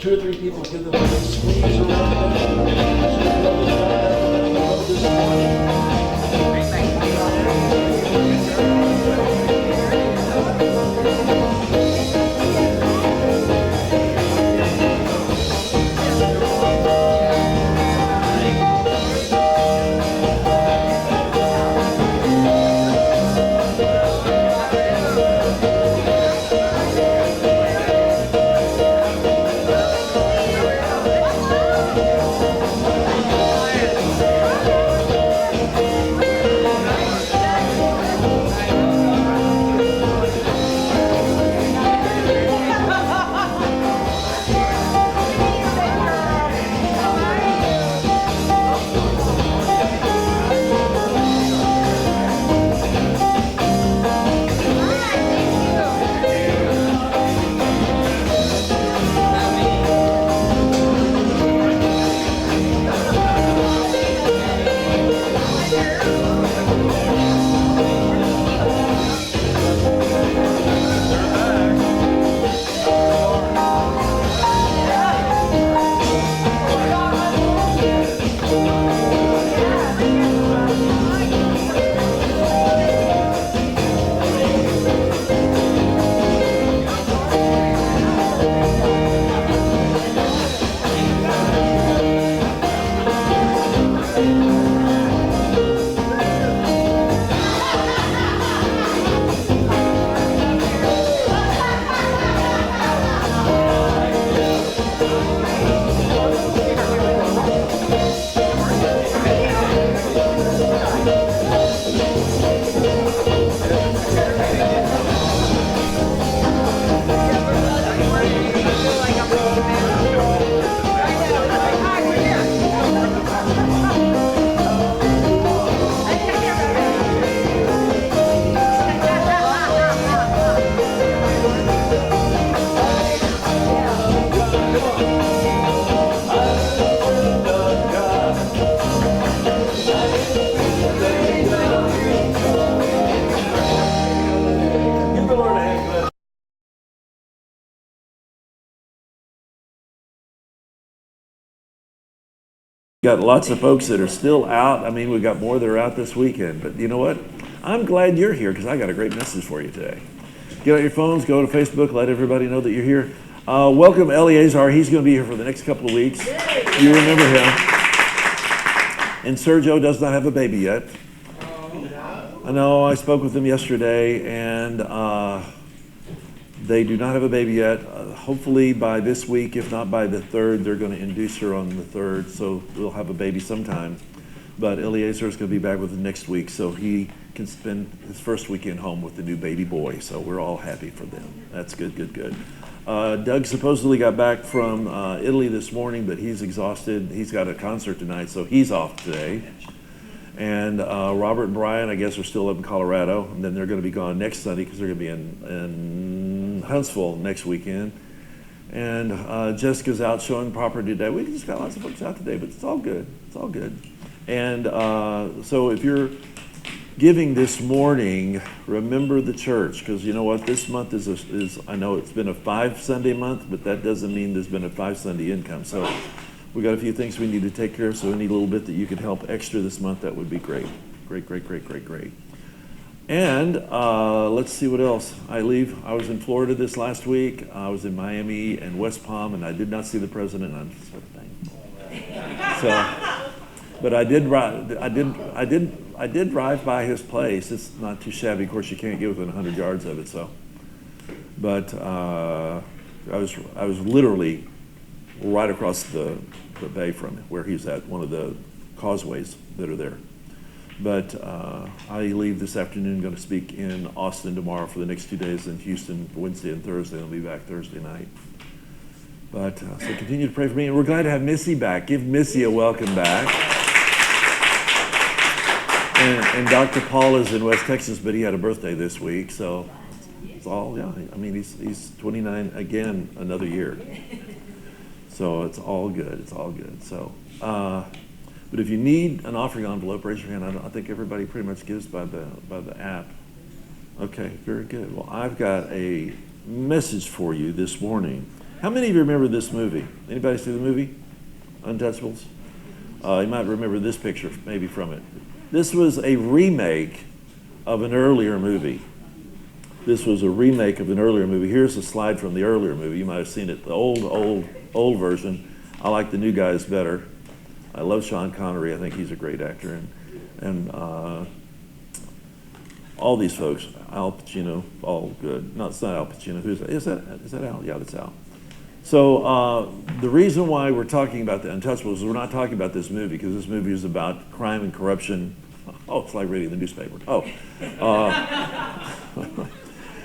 two or tee people, give them a little squeeze around there. Got lots of folks that are still out. I mean, we got more that are out this weekend. But you know what? I'm glad you're here because I got a great message for you today. Get out your phones, go to Facebook, let everybody know that you're here. Welcome Eleazar. He's going to be here for the next couple of weeks. You remember him. And Sergio does not have a baby yet. I know, I spoke with him yesterday, and they do not have a baby yet. Hopefully by this week, if not by the 3rd, they're going to induce her on the 3rd, so we'll have a baby sometime. But Eleazar is going to be back with us next week, so he can spend his first weekend home with the new baby boy, so we're all happy for them. That's good, good, good. Doug supposedly got back from Italy this morning, but he's exhausted. He's got a concert tonight, so he's off today. And Robert and Brian, I guess, are still up in Colorado, and then they're going to be gone next Sunday because they're going to be in Huntsville next weekend. And Jessica's out showing property today. We just got lots of folks out today, but it's all good. It's all good. And so if you're giving this morning, remember the church, because you know what? This month is I know it's been a 5-Sunday month, but that doesn't mean there's been a 5-Sunday income. So we got a few things we need to take care of, so any little bit that you can help extra this month, that would be great. Great, great, great, great, great. And let's see what else. I was in Florida this last week. I was in Miami and West Palm, and I did not see the president on sort of thing. So, but I did drive by his place. It's not too shabby. Of course, you can't get within 100 yards of it. So, but I was literally right across the bay from it, where he's at, one of the causeways that are there. But I leave this afternoon, going to speak in Austin tomorrow for the next 2 days, in Houston Wednesday and Thursday. I'll be back Thursday night. But so continue to pray for me. And we're glad to have Missy back. Give Missy a welcome back. And Dr. Paul is in West Texas, but he had a birthday this week. So it's all, yeah, I mean, he's 29 again, another year. So it's all good. It's all good. So, but if you need an offering envelope, raise your hand. I think everybody pretty much gives by the app. Okay, very good. Well, I've got a message for you this morning. How many of you remember this movie? Anybody see the movie, Untouchables? You might remember this picture maybe from it. This was a remake of an earlier movie. This was a remake of an earlier movie. Here's a slide from the earlier movie. You might have seen it, the old version. I like the new guys better. I love Sean Connery. I think he's a great actor. And all these folks, Al Pacino, all good. No, it's not Al Pacino. Is that Al? Yeah, that's Al. So the reason why we're talking about the Untouchables is we're not talking about this movie because this movie is about crime and corruption. Oh, it's like reading the newspaper. Oh.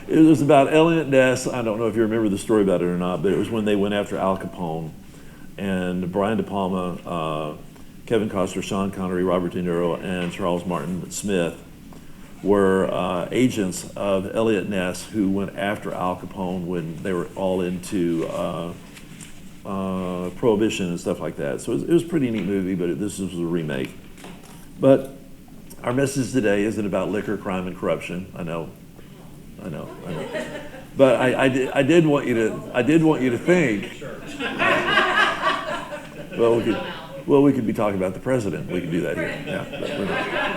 It was about Elliot Ness. I don't know if you remember the story about it or not, but it was when they went after Al Capone. And Brian De Palma, Kevin Costner, Sean Connery, Robert De Niro, and Charles Martin Smith were agents of Elliot Ness who went after Al Capone when they were all into Prohibition and stuff like that. So it was a pretty neat movie, but this was a remake. But our message today isn't about liquor, crime, and corruption. I know. But I did want you to think. Well, we could be talking about the president. We could do that here. Yeah, but we're not.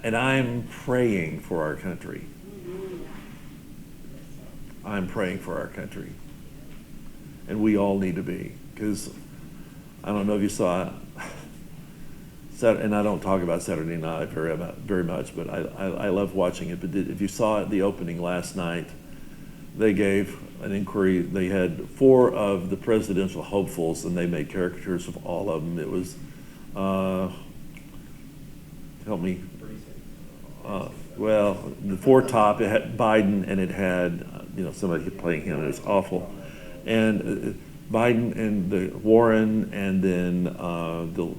And I'm praying for our country. I'm praying for our country. And we all need to be, because I don't know if you saw it. And I don't talk about Saturday Night very much, but I love watching it. But if you saw it, the opening last night, they gave an inquiry. They had 4 of the presidential hopefuls, and they made caricatures of all of them. It was, help me. Well, the 4 top, it had Biden, and it had somebody playing him. It was awful, and Biden and the Warren, and then the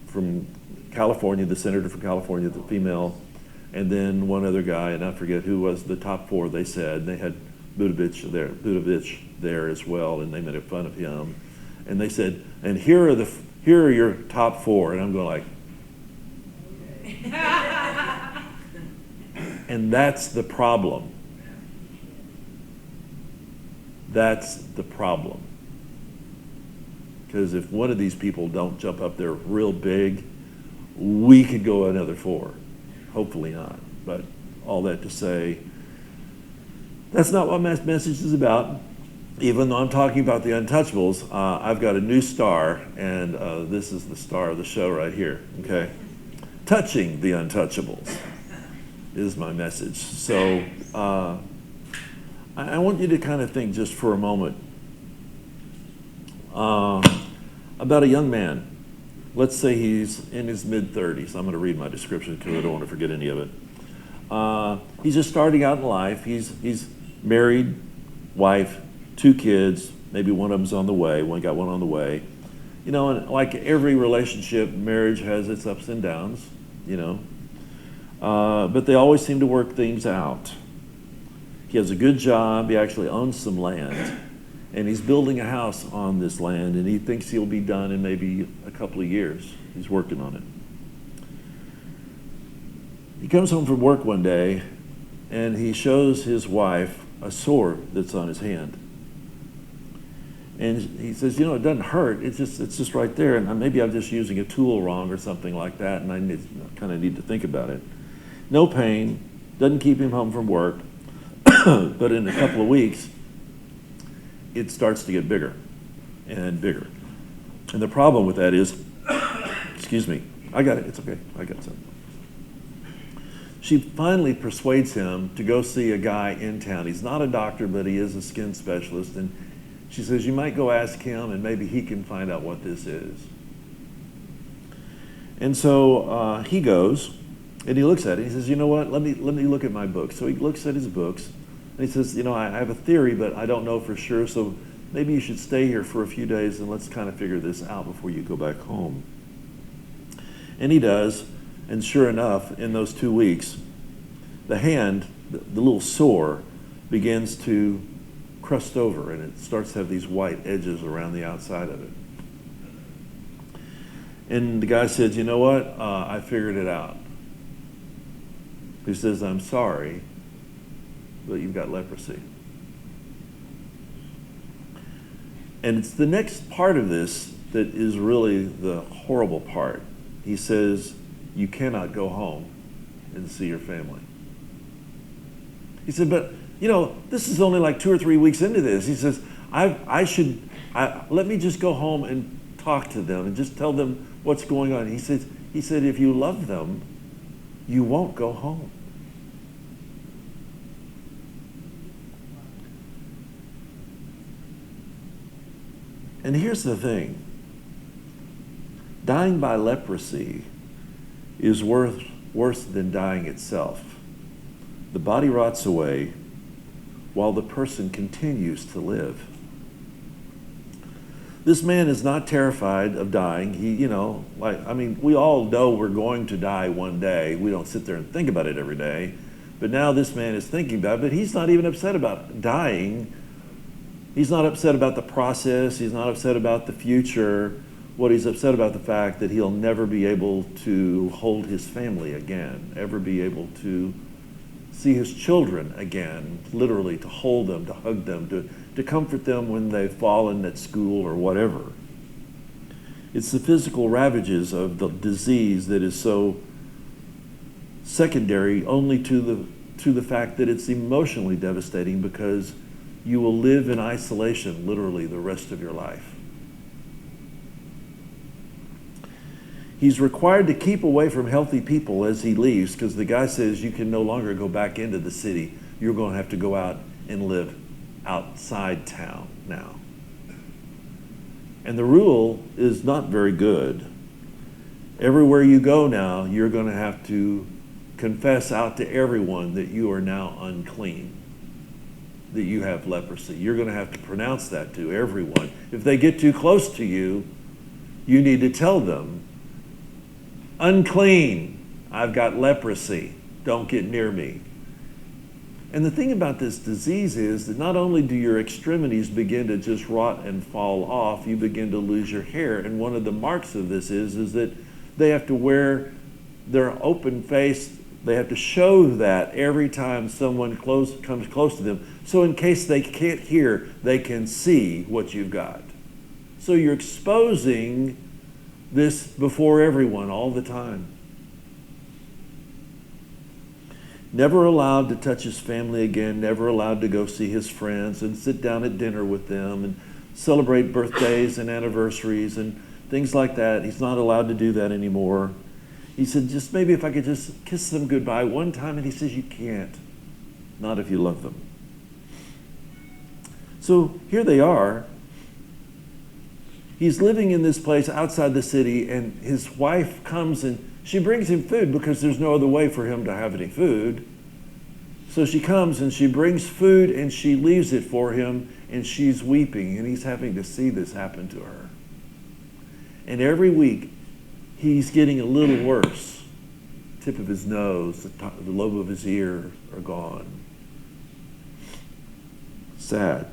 from California, the senator from California, the female, and then one other guy, and I forget who was the top 4. They said they had Budovich there as well, and they made fun of him, and they said, and here are your top 4, and I'm going like, and that's the problem. That's the problem. Because if one of these people don't jump up there real big, we could go another 4. Hopefully not. But all that to say, that's not what my message is about. Even though I'm talking about the Untouchables, I've got a new star, and this is the star of the show right here, okay? Touching the Untouchables is my message. So I want you to kind of think just for a moment about a young man. Let's say he's in his mid-30s. I'm going to read my description because I don't want to forget any of it. He's just starting out in life. He's married, wife, 2 kids. Maybe one of them's on the way. Got one on the way. And like every relationship, marriage has its ups and downs, but they always seem to work things out. He has a good job. He actually owns some land. And he's building a house on this land, and he thinks he'll be done in maybe a couple of years. He's working on it. He comes home from work one day, and he shows his wife a sore that's on his hand. And he says, it doesn't hurt. It's just right there, and maybe I'm just using a tool wrong or something like that, and I kind of need to think about it. No pain, doesn't keep him home from work, but in a couple of weeks, it starts to get bigger and bigger. And the problem with that is, excuse me, I got it, it's okay, I got some. She finally persuades him to go see a guy in town. He's not a doctor, but he is a skin specialist. And she says, you might go ask him, and maybe he can find out what this is. And so he goes, and he looks at it. He says, you know what, let me look at my books. So he looks at his books, and he says, I have a theory, but I don't know for sure, so maybe you should stay here for a few days and let's kind of figure this out before you go back home. And he does, and sure enough, in those 2 weeks, the hand, the little sore, begins to crust over, and it starts to have these white edges around the outside of it. And the guy said, you know what, I figured it out. He says, I'm sorry, but you've got leprosy. And it's the next part of this that is really the horrible part. He says, you cannot go home and see your family. He said, but, this is only like 2 or 3 weeks into this. He says, let me just go home and talk to them and just tell them what's going on. He said, if you love them, you won't go home. And here's the thing. Dying by leprosy is worse than dying itself. The body rots away while the person continues to live. This man is not terrified of dying. We all know we're going to die one day. We don't sit there and think about it every day. But now this man is thinking about it, but he's not even upset about dying. He's not upset about the process. He's not upset about the future. What he's upset about the fact that he'll never be able to hold his family again, ever be able to see his children again, literally to hold them, to hug them, to comfort them when they've fallen at school or whatever. It's the physical ravages of the disease that is so secondary only to the fact that it's emotionally devastating, because you will live in isolation literally the rest of your life. He's required to keep away from healthy people as he leaves, because the guy says you can no longer go back into the city. You're going to have to go out and live outside town now. And the rule is not very good. Everywhere you go now, you're going to have to confess out to everyone that you are now unclean, that you have leprosy. You're going to have to pronounce that to everyone. If they get too close to you, you need to tell them, unclean, I've got leprosy, don't get near me. And the thing about this disease is that not only do your extremities begin to just rot and fall off, you begin to lose your hair. And one of the marks of this is that they have to wear their open face. They have to show that every time someone comes close to them. So in case they can't hear, they can see what you've got. So you're exposing this before everyone all the time. Never allowed to touch his family again, never allowed to go see his friends and sit down at dinner with them and celebrate birthdays and anniversaries and things like that. He's not allowed to do that anymore. He said, just maybe if I could just kiss them goodbye one time, and he says, you can't, not if you love them. So here they are. He's living in this place outside the city, and his wife comes and she brings him food because there's no other way for him to have any food. So she comes and she brings food and she leaves it for him, and she's weeping, and he's having to see this happen to her. And every week he's getting a little worse. Tip of his nose, the lobe of his ear are gone. Sad.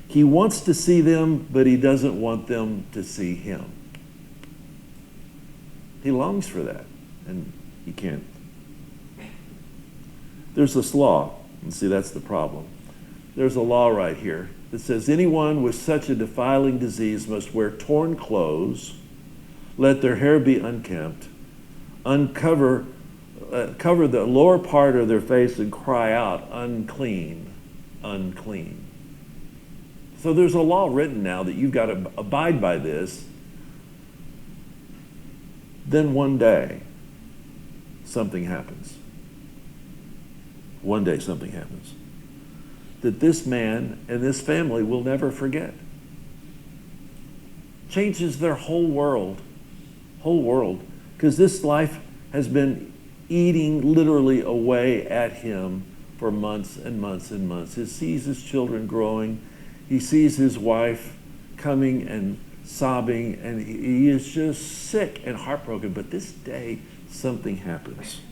He wants to see them, but he doesn't want them to see him. He longs for that, and he can't. There's this law, and see, that's the problem. There's a law right here that says anyone with such a defiling disease must wear torn clothes, let their hair be unkempt, cover the lower part of their face and cry out, unclean, unclean. So there's a law written now that you've got to abide by this. Then one day, something happens. One day something happens that this man and this family will never forget. Changes their whole world, because this life has been eating literally away at him for months and months and months. He sees his children growing. He sees his wife coming and sobbing, and he is just sick and heartbroken. But this day, something happens.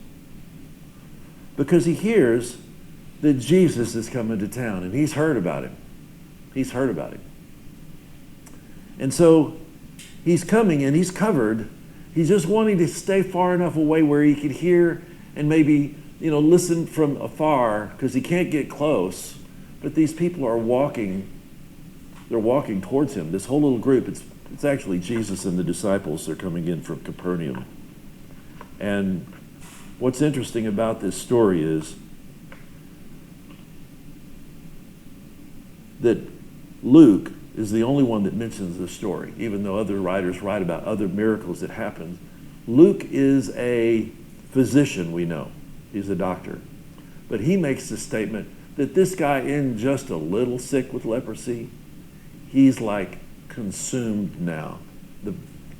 Because he hears that Jesus is coming to town, and he's heard about him. He's heard about him. And so he's coming, and he's covered. He's just wanting to stay far enough away where he could hear and maybe, listen from afar, because he can't get close. But these people are walking they're walking towards him. This whole little group, it's actually Jesus and the disciples. They're coming in from Capernaum. And what's interesting about this story is that Luke is the only one that mentions this story, even though other writers write about other miracles that happened. Luke is a physician, we know. He's a doctor. But he makes the statement that this guy isn't just a little sick with leprosy. He's like consumed now.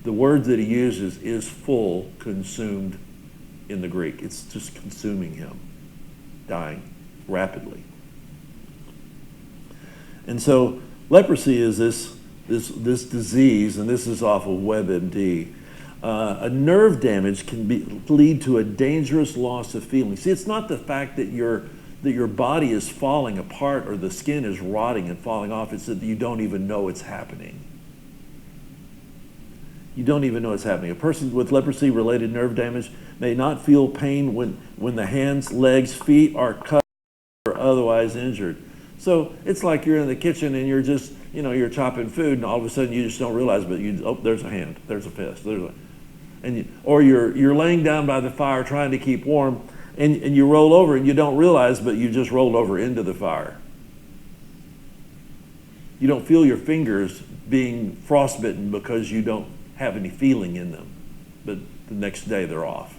The word that he uses is full, consumed in the Greek. It's just consuming him, dying rapidly. And so leprosy is this disease, and this is off of WebMD. A nerve damage can lead to a dangerous loss of feeling. See, it's not the fact that your body is falling apart or the skin is rotting and falling off. It's that you don't even know it's happening. You don't even know it's happening. A person with leprosy-related nerve damage may not feel pain when the hands, legs, feet are cut or otherwise injured. So it's like you're in the kitchen and you're just, you're chopping food, and all of a sudden you just don't realize, but there's a hand, there's a fist, or you're laying down by the fire trying to keep warm, and you roll over and you don't realize, but you just rolled over into the fire. You don't feel your fingers being frostbitten because you don't have any feeling in them, but the next day they're off.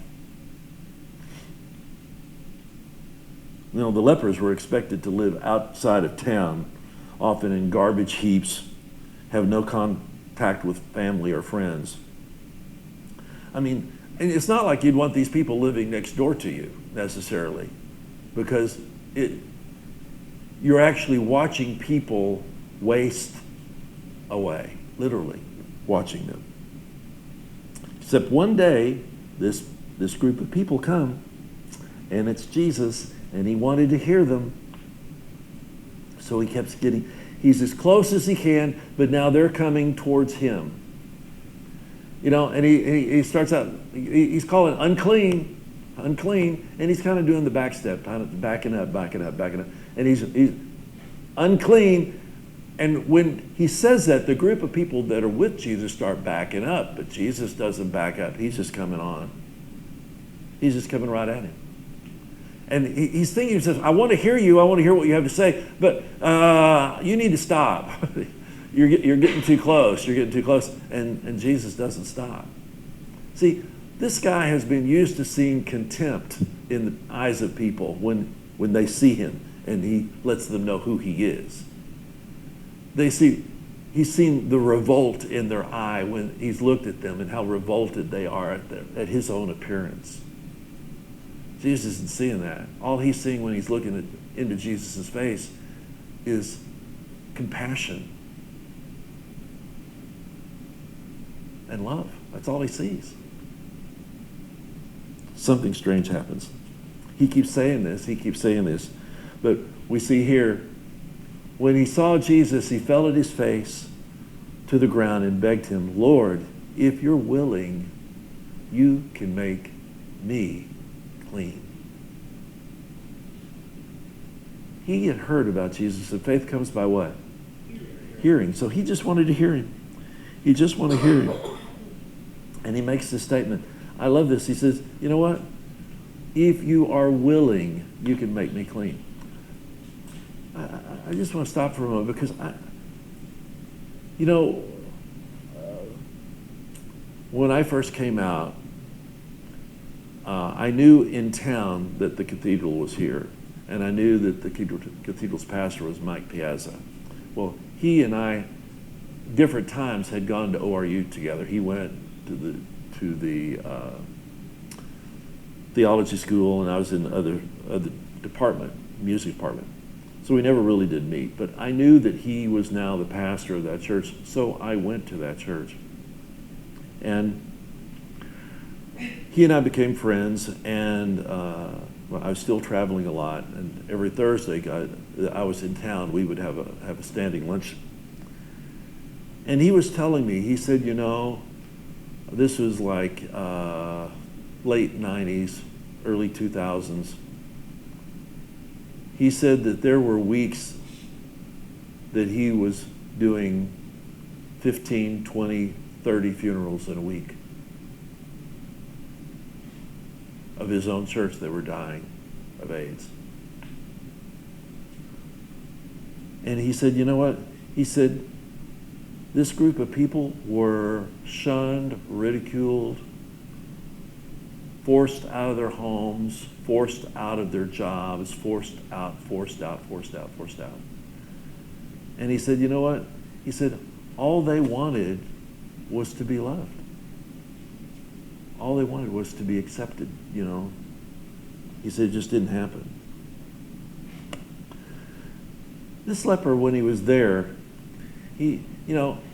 The lepers were expected to live outside of town, often in garbage heaps, have no contact with family or friends. And it's not like you'd want these people living next door to you, necessarily, because you're actually watching people waste away, literally watching them. Except one day, this group of people come, and it's Jesus, and he wanted to hear them. So he kept he's as close as he can, but now they're coming towards him. And he starts out, he's calling unclean, and he's kind of doing the back step, kind of backing up. And he's unclean. And when he says that, the group of people that are with Jesus start backing up, but Jesus doesn't back up. He's just coming on. He's just coming right at him. And he's thinking, he says, I want to hear you. I want to hear what you have to say, but you need to stop. You're getting too close. You're getting too close. And Jesus doesn't stop. See, this guy has been used to seeing contempt in the eyes of people when they see him, and he lets them know who he is. He's seen the revolt in their eye when he's looked at them and how revolted they are at his own appearance. Jesus isn't seeing that. All he's seeing when he's looking into Jesus' face is compassion and love. That's all he sees. Something strange happens. He keeps saying this, but we see here, when he saw Jesus, he fell at his face to the ground and begged him, Lord, if you're willing, you can make me clean. He had heard about Jesus, and faith comes by what? Hearing. So he just wanted to hear him. He just wanted to hear him. And he makes this statement. I love this. He says, you know what? If you are willing, you can make me clean. I just want to stop for a moment because when I first came out, I knew in town that the cathedral was here, and I knew that the cathedral's pastor was Mike Piazza. Well, he and I, different times, had gone to ORU together. He went to the theology school, and I was in the other department, music department. So we never really did meet, but I knew that he was now the pastor of that church, so I went to that church. And he and I became friends, and I was still traveling a lot, and every Thursday I was in town, we would have a standing lunch. And he was telling me, he said, this was like late 90s, early 2000s. He said that there were weeks that he was doing 15, 20, 30 funerals in a week of his own church that were dying of AIDS. And he said, you know what? He said, this group of people were shunned, ridiculed, forced out of their homes, forced out of their jobs, forced out. And he said, you know what? He said, all they wanted was to be loved. All they wanted was to be accepted, you know. He said it just didn't happen. This leper, when he was there, he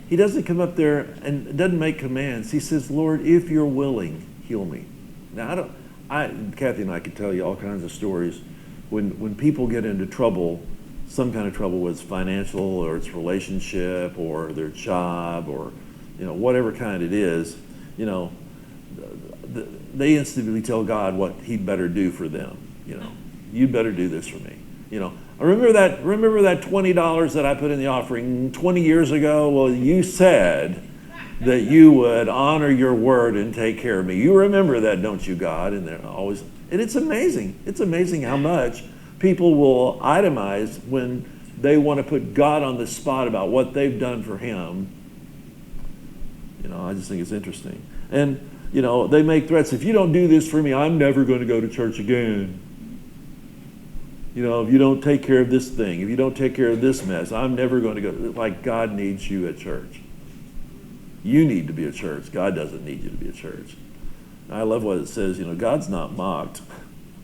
doesn't come up there and doesn't make commands. He says, Lord, if you're willing, heal me. Now, Kathy and I could tell you all kinds of stories when people get into trouble, some kind of trouble, whether it's financial or it's relationship or their job or, whatever kind it is, they instantly tell God what he'd better do for them. You better do this for me. I remember that $20 that I put in the offering 20 years ago. Well, you said that you would honor your word and take care of me. You remember that, don't you, God? And they're always, and it's amazing. It's amazing how much people will itemize when they want to put God on the spot about what they've done for him. I just think it's interesting. And, they make threats. If you don't do this for me, I'm never going to go to church again. If you don't take care of this thing, if you don't take care of this mess, I'm never going to go. Like God needs you at church. You need to be at church. God doesn't need you to be at church. I love what it says, God's not mocked.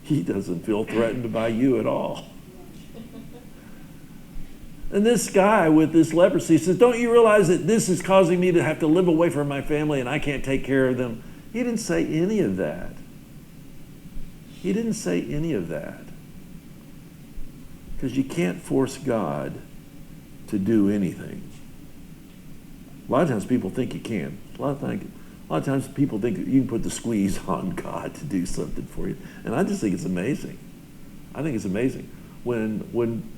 He doesn't feel threatened by you at all. And this guy with this leprosy says, don't you realize that this is causing me to have to live away from my family and I can't take care of them? He didn't say any of that. He didn't say any of that. Because you can't force God to do anything. A lot of times people think you can. A lot of times people think you can put the squeeze on God to do something for you. And I just think it's amazing. I think it's amazing. When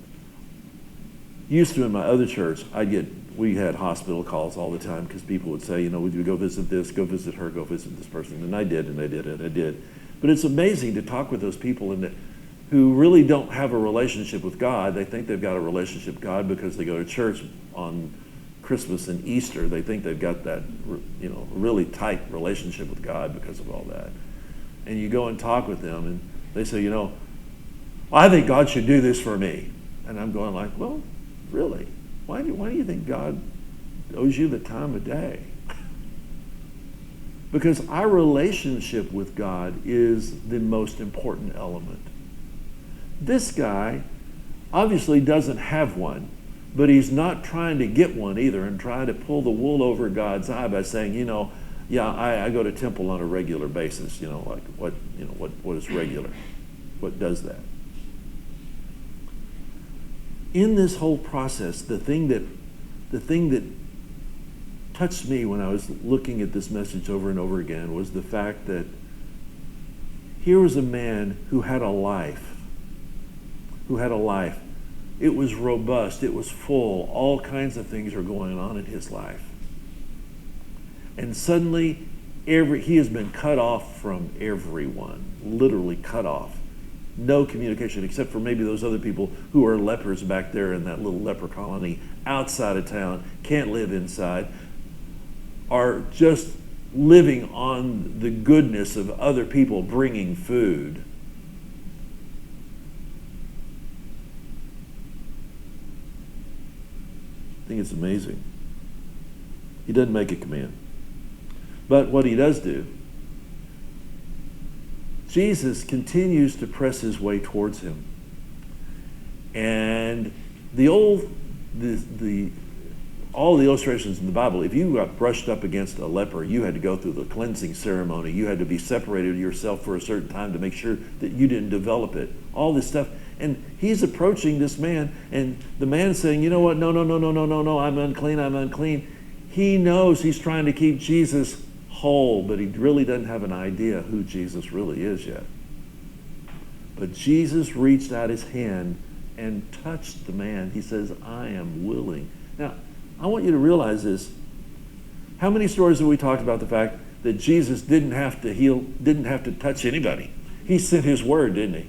used to in my other church, we had hospital calls all the time because people would say, would you go visit this, go visit her, go visit this person. And I did, and I did, and I did. But it's amazing to talk with those people who really don't have a relationship with God. They think they've got a relationship with God because they go to church on Christmas and Easter. They think they've got that, really tight relationship with God because of all that. And you go and talk with them, and they say, I think God should do this for me. And I'm going like, well, really? Why do you think God owes you the time of day? Because our relationship with God is the most important element. This guy obviously doesn't have one, but he's not trying to get one either and trying to pull the wool over God's eye by saying, I go to temple on a regular basis. What is regular? What does that? In this whole process, the thing that touched me when I was looking at this message over and over again was the fact that here was a man who had a life. It was robust, it was full, all kinds of things are going on in his life. And suddenly, he has been cut off from everyone, literally cut off. No communication except for maybe those other people who are lepers back there in that little leper colony outside of town, can't live inside, are just living on the goodness of other people bringing food. I think it's amazing. He doesn't make a command. But what he does do, Jesus continues to press his way towards him. And all the illustrations in the Bible, if you got brushed up against a leper, you had to go through the cleansing ceremony. You had to be separated yourself for a certain time to make sure that you didn't develop it. All this stuff. And he's approaching this man, and the man's saying, you know what, no, I'm unclean. He knows he's trying to keep Jesus whole, but he really doesn't have an idea who Jesus really is yet. But Jesus reached out his hand and touched the man. He says, I am willing. Now, I want you to realize this. How many stories have we talked about the fact that Jesus didn't have to heal, didn't have to touch anybody? He sent his word, didn't he?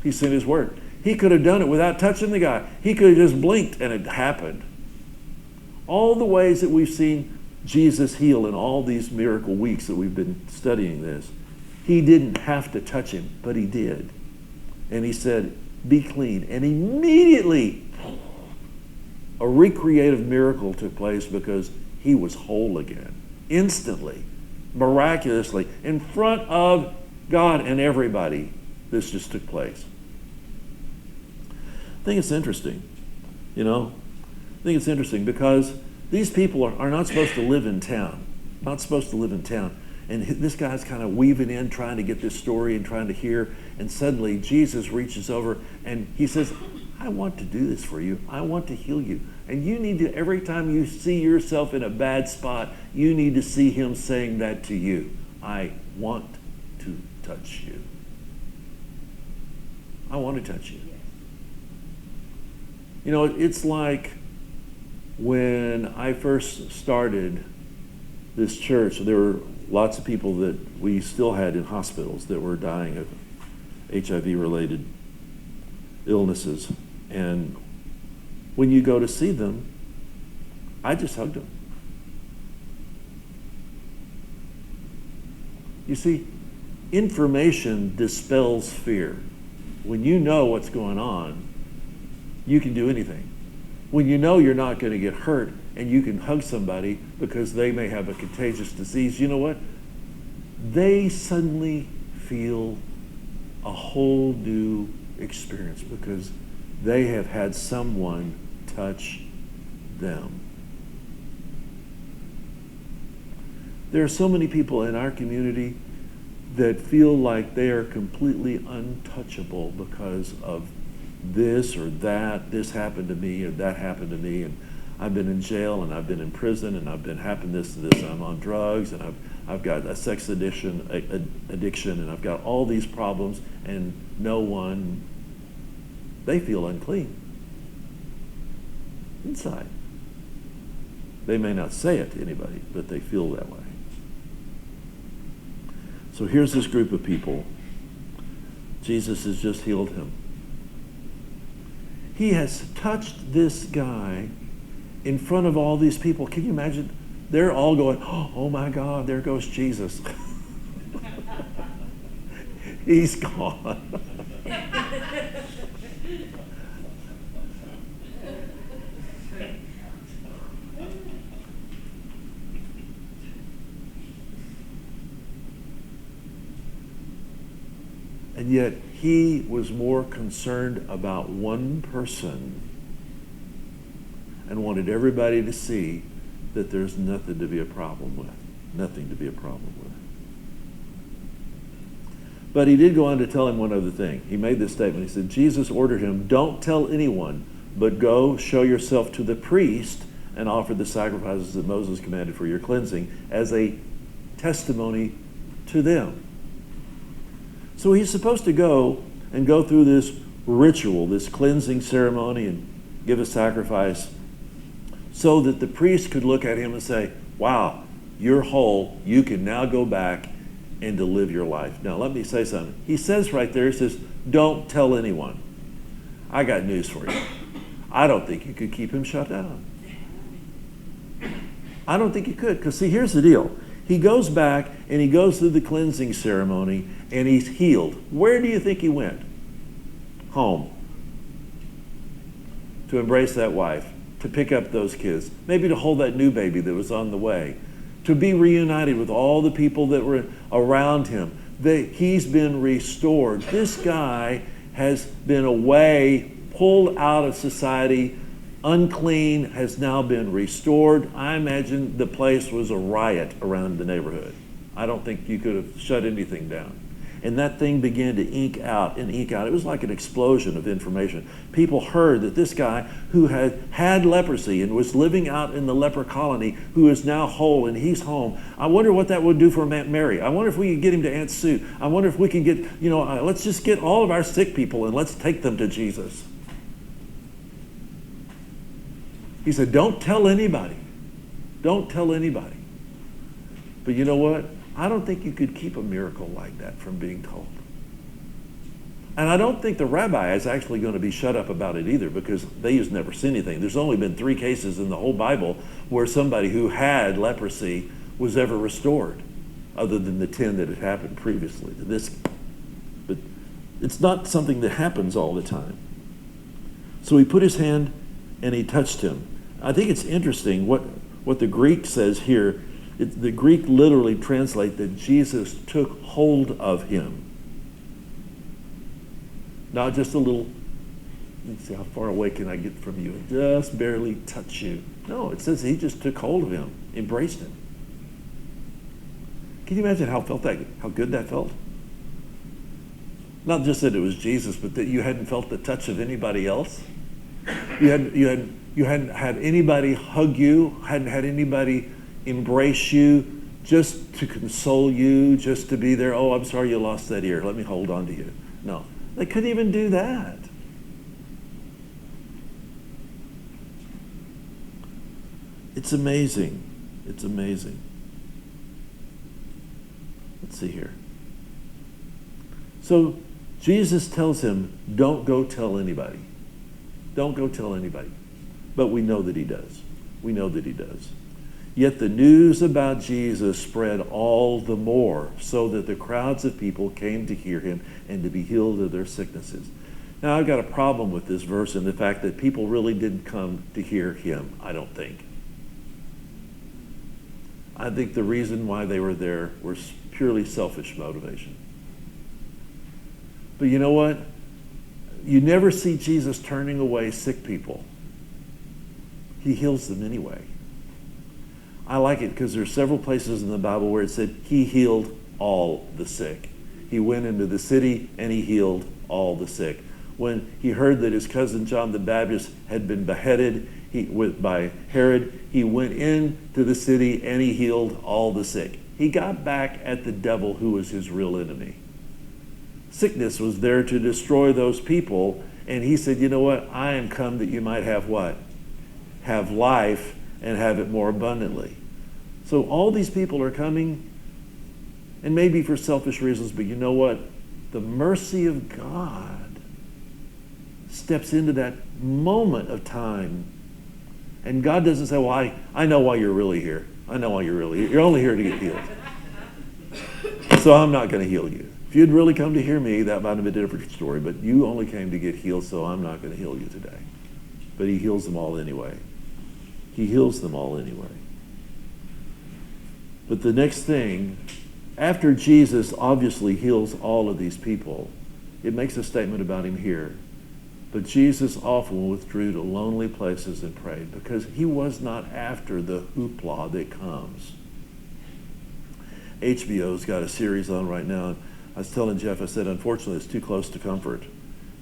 He sent his word. He could have done it without touching the guy. He could have just blinked and it happened. All the ways that we've seen Jesus heal in all these miracle weeks that we've been studying this, he didn't have to touch him, but he did. And he said, be clean. And immediately, a recreative miracle took place because he was whole again. Instantly, miraculously, in front of God and everybody, this just took place. I think it's interesting, you know. I think it's interesting because these people are not supposed to live in town. Not supposed to live in town. And this guy's kind of weaving in, trying to get this story and trying to hear. And suddenly Jesus reaches over and he says, I want to do this for you. I want to heal you. And you need to, every time you see yourself in a bad spot, you need to see him saying that to you. I want to touch you. I want to touch you. You know, it's like when I first started this church, there were lots of people that we still had in hospitals that were dying of HIV-related illnesses. And when you go to see them, I just hugged them. You see, information dispels fear. When you know what's going on, you can do anything. When you know you're not going to get hurt and you can hug somebody because they may have a contagious disease, you know what? They suddenly feel a whole new experience because they have had someone touch them. There are so many people in our community that feel like they are completely untouchable because of this or that, this happened to me or that happened to me, and I've been in jail and I've been in prison and I've been happened this to this, I'm on drugs and I've got a sex addiction and I've got all these problems and no one, they feel unclean inside. They may not say it to anybody, but they feel that way. So here's this group of people. Jesus has just healed him. He has touched this guy in front of all these people. Can you imagine? They're all going, oh my God, there goes Jesus. He's gone. And yet he was more concerned about one person and wanted everybody to see that there's nothing to be a problem with. Nothing to be a problem with. But he did go on to tell him one other thing. He made this statement. He said, Jesus ordered him, don't tell anyone, but go show yourself to the priest and offer the sacrifices that Moses commanded for your cleansing as a testimony to them. So he's supposed to go and go through this ritual, this cleansing ceremony, and give a sacrifice so that the priest could look at him and say, wow, you're whole. You can now go back and to live your life. Now, let me say something. He says right there, he says, don't tell anyone. I got news for you. I don't think you could keep him shut down. I don't think you could, because see, here's the deal. He goes back and he goes through the cleansing ceremony and he's healed. Where do you think he went? Home. To embrace that wife, to pick up those kids, maybe to hold that new baby that was on the way, to be reunited with all the people that were around him. He's been restored. This guy has been away, pulled out of society, unclean, has now been restored. I imagine the place was a riot around the neighborhood. I don't think you could have shut anything down. And that thing began to ink out and ink out. It was like an explosion of information. People heard that this guy who had leprosy and was living out in the leper colony, who is now whole and he's home. I wonder what that would do for Aunt Mary. I wonder if we could get him to Aunt Sue. I wonder if we can get, let's just get all of our sick people and let's take them to Jesus. He said, don't tell anybody. Don't tell anybody. But you know what? I don't think you could keep a miracle like that from being told. And I don't think the rabbi is actually going to be shut up about it either, because they just never seen anything. There's only been 3 cases in the whole Bible where somebody who had leprosy was ever restored, other than the 10 that had happened previously to this. But it's not something that happens all the time. So he put his hand and he touched him. I think it's interesting what the Greek says here. The Greek literally translates that Jesus took hold of him. Not just a little, let's see, how far away can I get from you? Just barely touch you. No, it says he just took hold of him, embraced him. Can you imagine how good that felt? Not just that it was Jesus, but that you hadn't felt the touch of anybody else. You hadn't had anybody hug you, hadn't had anybody embrace you, just to console you, just to be there. Oh, I'm sorry you lost that ear. Let me hold on to you. No. They couldn't even do that. It's amazing. It's amazing. Let's see here. So Jesus tells him, don't go tell anybody. Don't go tell anybody. But we know that he does. We know that he does. Yet the news about Jesus spread all the more, so that the crowds of people came to hear him and to be healed of their sicknesses. Now, I've got a problem with this verse and the fact that people really didn't come to hear him, I don't think. I think the reason why they were there was purely selfish motivation. But you know what? You never see Jesus turning away sick people. He heals them anyway. I like it because there's several places in the Bible where it said he healed all the sick. He went into the city and he healed all the sick. When he heard that his cousin John the Baptist had been beheaded by Herod, he went into the city and he healed all the sick. He got back at the devil, who was his real enemy. Sickness was there to destroy those people, and he said, you know what? I am come that you might have what? Have life and have it more abundantly. So all these people are coming, and maybe for selfish reasons, but you know what? The mercy of God steps into that moment of time. And God doesn't say, well, I know why you're really here. I know why you're really here. You're only here to get healed. So I'm not going to heal you. If you'd really come to hear me, that might have been a different story, but you only came to get healed, so I'm not going to heal you today. But he heals them all anyway. He heals them all anyway. But the next thing, after Jesus obviously heals all of these people, it makes a statement about him here. But Jesus often withdrew to lonely places and prayed, because he was not after the hoopla that comes. HBO's got a series on right now. I was telling Jeff, I said, unfortunately, it's too close to comfort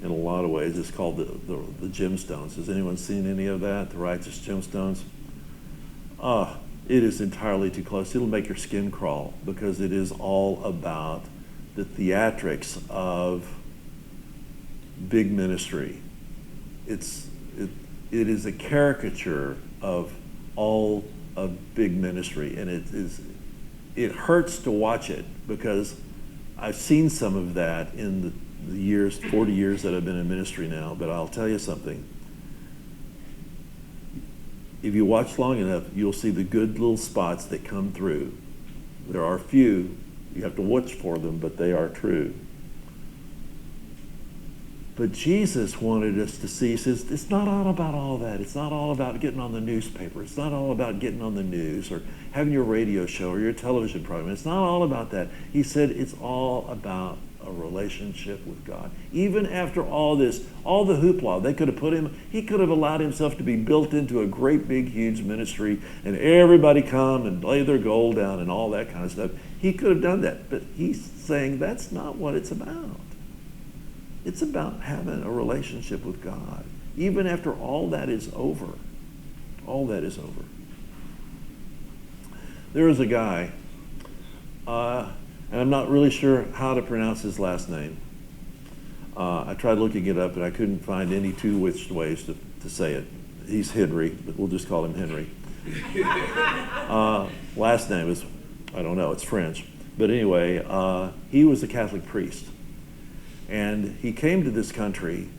in a lot of ways. It's called the Gemstones. Has anyone seen any of that, the Righteous Gemstones? It is entirely too close. It'll make your skin crawl, because it is all about the theatrics of big ministry. It is a caricature of all of big ministry, and it hurts to watch it, because I've seen some of that in the years, 40 years that I've been in ministry now. But I'll tell you something. If you watch long enough, you'll see the good little spots that come through. There are few. You have to watch for them, but they are true. But Jesus wanted us to see, he says, it's not all about all that. It's not all about getting on the newspaper. It's not all about getting on the news or having your radio show or your television program. It's not all about that. He said it's all about a relationship with God. Even after all this, all the hoopla, he could have allowed himself to be built into a great big huge ministry and everybody come and lay their gold down and all that kind of stuff. He could have done that, but he's saying that's not what it's about. It's about having a relationship with God, even after all that is over. All that is over. There was a guy, and I'm not really sure how to pronounce his last name. I tried looking it up, and I couldn't find any two which ways to say it. he's Henry, but we'll just call him Henry. Last name is, I don't know, it's French. But anyway, he was a Catholic priest. And he came to this country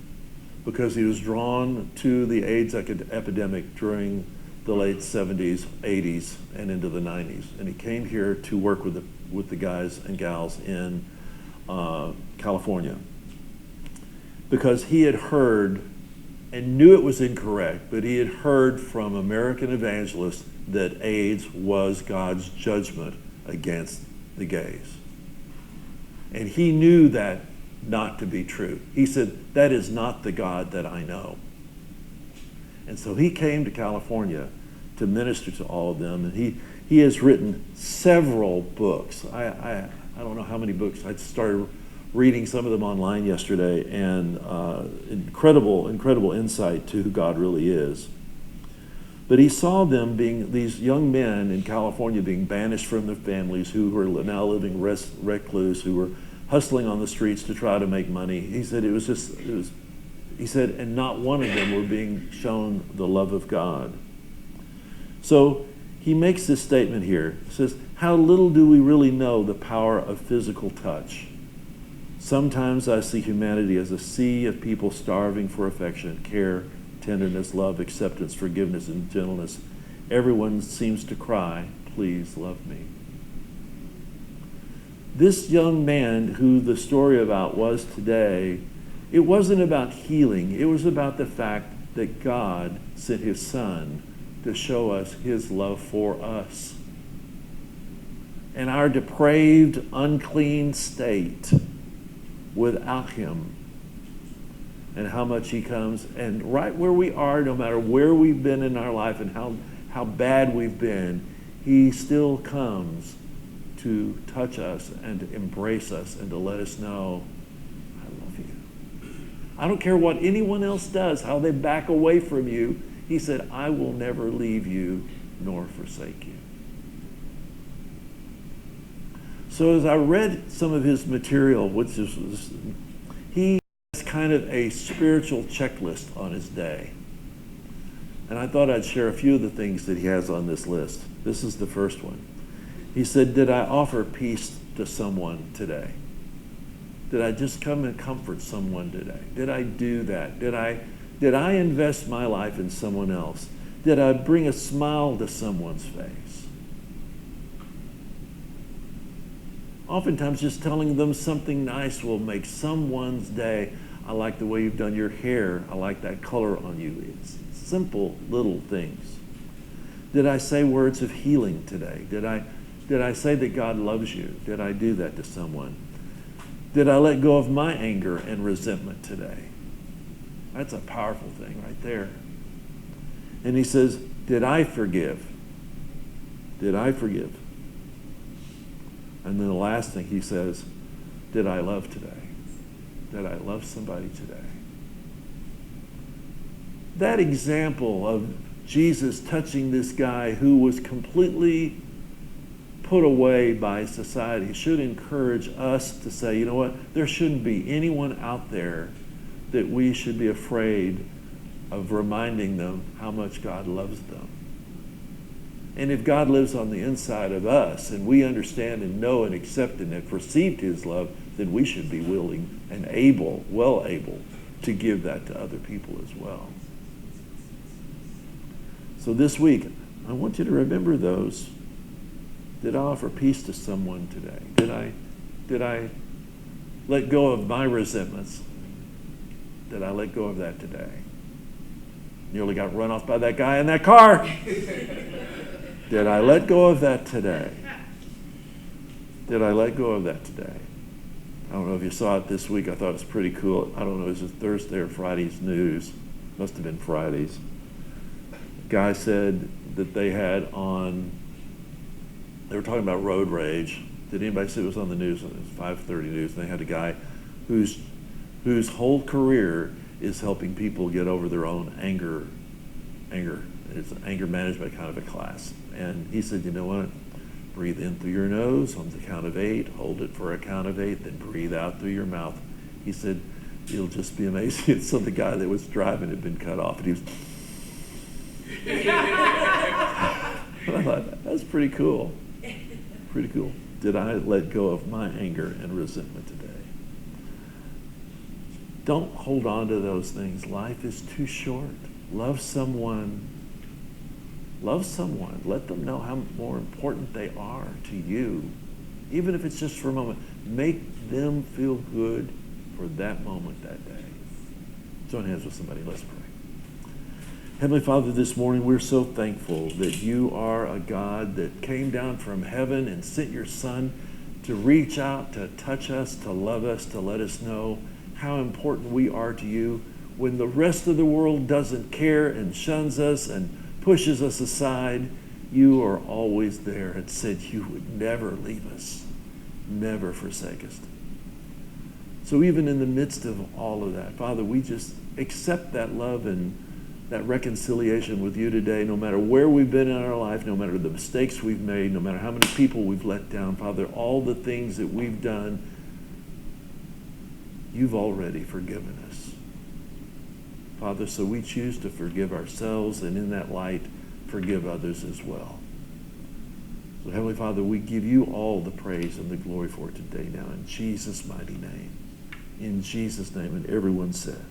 because he was drawn to the AIDS epidemic during the late 70s, 80s, and into the 90s. And he came here to work with the guys and gals in California because he had heard and knew it was incorrect, but he had heard from American evangelists that AIDS was God's judgment against the gays. And he knew that not to be true. He said, that is not the God that I know. And so he came to California to minister to all of them, and he has written several books. I don't know how many books. I started reading some of them online yesterday, and incredible insight to who God really is. But he saw them being, these young men in California being banished from their families, who were now living recluse, who were hustling on the streets to try to make money. He said he said, and not one of them were being shown the love of God. So he makes this statement here. He says, how little do we really know the power of physical touch? Sometimes I see humanity as a sea of people starving for affection, care, tenderness, love, acceptance, forgiveness, and gentleness. Everyone seems to cry, please love me. This young man who the story about was today, it wasn't about healing. It was about the fact that God sent his son to show us his love for us. And our depraved, unclean state without him, and how much he comes, and right where we are, no matter where we've been in our life and how bad we've been, he still comes to touch us and to embrace us and to let us know, I love you. I don't care what anyone else does, how they back away from you. He said, I will never leave you nor forsake you. So as I read some of his material, which is, he has kind of a spiritual checklist on his day. And I thought I'd share a few of the things that he has on this list. This is the first one. He said, did I offer peace to someone today? Did I just come and comfort someone today? Did I do that? Did I invest my life in someone else? Did I bring a smile to someone's face? Oftentimes just telling them something nice will make someone's day. I like the way you've done your hair. I like that color on you. It's simple little things. Did I say words of healing today? Did I say that God loves you? Did I do that to someone? Did I let go of my anger and resentment today? That's a powerful thing right there. And he says, did I forgive? Did I forgive? And then the last thing he says, did I love today? Did I love somebody today? That example of Jesus touching this guy who was completely put away by society should encourage us to say, you know what, there shouldn't be anyone out there that we should be afraid of reminding them how much God loves them. And if God lives on the inside of us and we understand and know and accept and have received his love, then we should be willing and able, well able, to give that to other people as well. So this week, I want you to remember those. Did I offer peace to someone today? Did I let go of my resentments? Did I let go of that today? Nearly got run off by that guy in that car. Did I let go of that today? Did I let go of that today? I don't know if you saw it this week. I thought it was pretty cool. I don't know, it was Thursday or Friday's news. Must have been Friday's. Guy said that they had on, they were talking about road rage. Did anybody see it was on the news? It was 5:30 news. And they had a guy whose whole career is helping people get over their own anger. It's an anger management kind of a class. And he said, you know what? Breathe in through your nose on the count of 8, hold it for a count of 8, then breathe out through your mouth. He said, you'll just be amazing. So the guy that was driving had been cut off, and he was, I thought, that's pretty cool. Pretty cool. Did I let go of my anger and resentment today? Don't hold on to those things. Life is too short. Love someone. Love someone. Let them know how more important they are to you. Even if it's just for a moment. Make them feel good for that moment, that day. Join hands with somebody. Let's pray. Heavenly Father, this morning we're so thankful that you are a God that came down from heaven and sent your Son to reach out, to touch us, to love us, to let us know how important we are to you. When the rest of the world doesn't care and shuns us and pushes us aside, you are always there and said you would never leave us, never forsake us. So even in the midst of all of that, Father, we just accept that love and that reconciliation with you today, no matter where we've been in our life, no matter the mistakes we've made, no matter how many people we've let down, Father, all the things that we've done, you've already forgiven us. Father, so we choose to forgive ourselves and in that light, forgive others as well. So Heavenly Father, we give you all the praise and the glory for it today now in Jesus' mighty name. In Jesus' name, and everyone said.